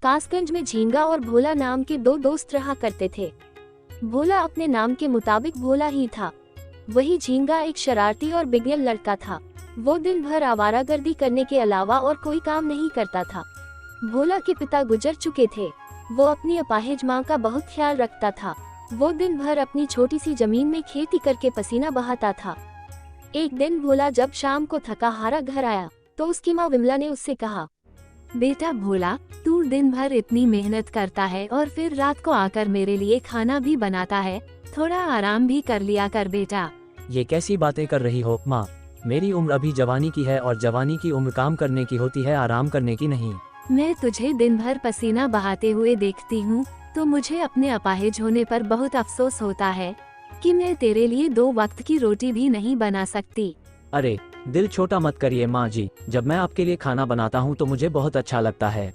कासगंज में झींगा और भोला नाम के दो दोस्त रहा करते थे। भोला अपने नाम के मुताबिक भोला ही था। वही झींगा एक शरारती और बिगड़ल लड़का था। वो दिन भर आवारागर्दी करने के अलावा और कोई काम नहीं करता था। भोला के पिता गुजर चुके थे। वो अपनी अपाहिज माँ का बहुत ख्याल रखता था। वो दिन भर अपनी छोटी सी जमीन में खेती करके पसीना बहाता था। एक दिन भोला जब शाम को थका हारा घर आया तो उसकी माँ विमला ने उससे कहा, बेटा भोला, तू दिन भर इतनी मेहनत करता है और फिर रात को आकर मेरे लिए खाना भी बनाता है, थोड़ा आराम भी कर लिया कर बेटा। ये कैसी बातें कर रही हो माँ? मेरी उम्र अभी जवानी की है और जवानी की उम्र काम करने की होती है, आराम करने की नहीं। मैं तुझे दिन भर पसीना बहाते हुए देखती हूँ तो मुझे अपने अपाहिज होने पर बहुत अफसोस होता है कि मैं तेरे लिए 2 वक्त की रोटी भी नहीं बना सकती। अरे दिल छोटा मत करिए माँ जी, जब मैं आपके लिए खाना बनाता हूँ तो मुझे बहुत अच्छा लगता है।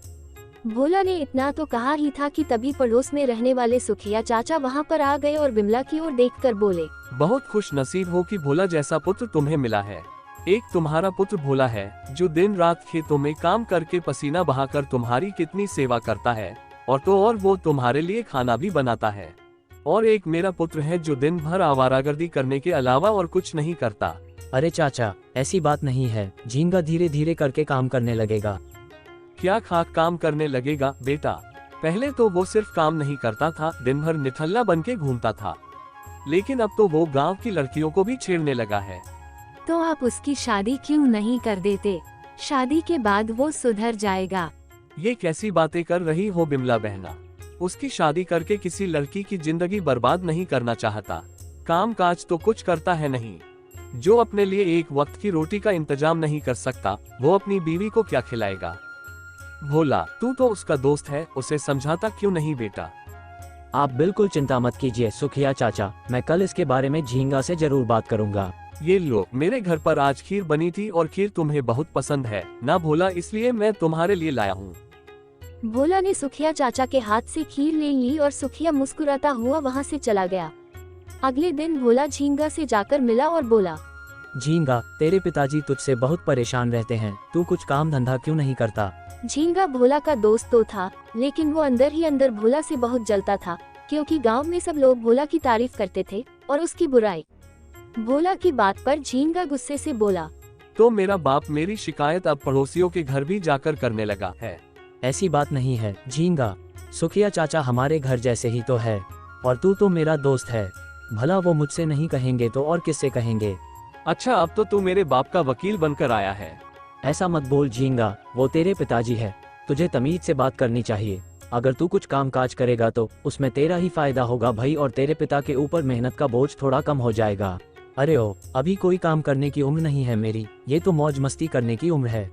भोला ने इतना तो कहा ही था कि तभी पड़ोस में रहने वाले सुखिया चाचा वहाँ पर आ गए और विमला की ओर देखकर बोले, बहुत खुश नसीब हो कि भोला जैसा पुत्र तुम्हें मिला है। एक तुम्हारा पुत्र भोला है जो दिन रात खेतों में काम करके पसीना बहाकर तुम्हारी कितनी सेवा करता है, और वो तुम्हारे लिए खाना भी बनाता है। और एक मेरा पुत्र है जो दिन भर आवारागर्दी करने के अलावा और कुछ नहीं करता। अरे चाचा, ऐसी बात नहीं है, झींगा धीरे धीरे करके काम करने लगेगा। क्या खाक काम करने लगेगा बेटा? पहले तो वो सिर्फ काम नहीं करता था, दिन भर निठल्ला बन के घूमता था, लेकिन अब तो वो गांव की लड़कियों को भी छेड़ने लगा है। तो आप उसकी शादी क्यों नहीं कर देते? शादी के बाद वो सुधर जाएगा। ये कैसी बातें कर रही हो बिमला बहना? उसकी शादी करके किसी लड़की की जिंदगी बर्बाद नहीं करना चाहता। काम काज तो कुछ करता है नहीं। जो अपने लिए एक वक्त की रोटी का इंतजाम नहीं कर सकता, वो अपनी बीवी को क्या खिलाएगा? भोला, तू तो उसका दोस्त है, उसे समझाता क्यों नहीं बेटा? आप बिल्कुल चिंता मत कीजिए सुखिया चाचा, मैं कल इसके बारे में झींगा से जरूर बात करूंगा। ये लो, मेरे घर पर आज खीर बनी थी और खीर तुम्हें बहुत पसंद है ना भोला, इसलिए मैं तुम्हारे लिए लाया हूँ। भोला ने सुखिया चाचा के हाथ से खीर ले ली और सुखिया मुस्कुराता हुआ वहाँ से चला गया। अगले दिन भोला झींगा से जाकर मिला और बोला, झींगा, तेरे पिताजी तुझसे बहुत परेशान रहते हैं, तू कुछ काम धंधा क्यों नहीं करता? झींगा भोला का दोस्त तो था, लेकिन वो अंदर ही अंदर भोला से बहुत जलता था, क्योंकि गांव में सब लोग भोला की तारीफ करते थे और उसकी बुराई। भोला की बात पर झींगा गुस्से से बोला, तो मेरा बाप मेरी शिकायत अब पड़ोसियों के घर भी जाकर करने लगा है। ऐसी बात नहीं है झींगा, सुखिया चाचा हमारे घर जैसे ही तो है, और तू तो मेरा दोस्त है, भला वो मुझसे नहीं कहेंगे तो और किससे कहेंगे? अच्छा, अब तो तू मेरे बाप का वकील बनकर आया है। ऐसा मत बोल झींगा, वो तेरे पिताजी है, तुझे तमीज से बात करनी चाहिए। अगर तू कुछ काम काज करेगा तो उसमें तेरा ही फायदा होगा भाई, और तेरे पिता के ऊपर मेहनत का बोझ थोड़ा कम हो जाएगा। अरे ओ, अभी कोई काम करने की उम्र नहीं है मेरी, ये तो मौज मस्ती करने की उम्र है।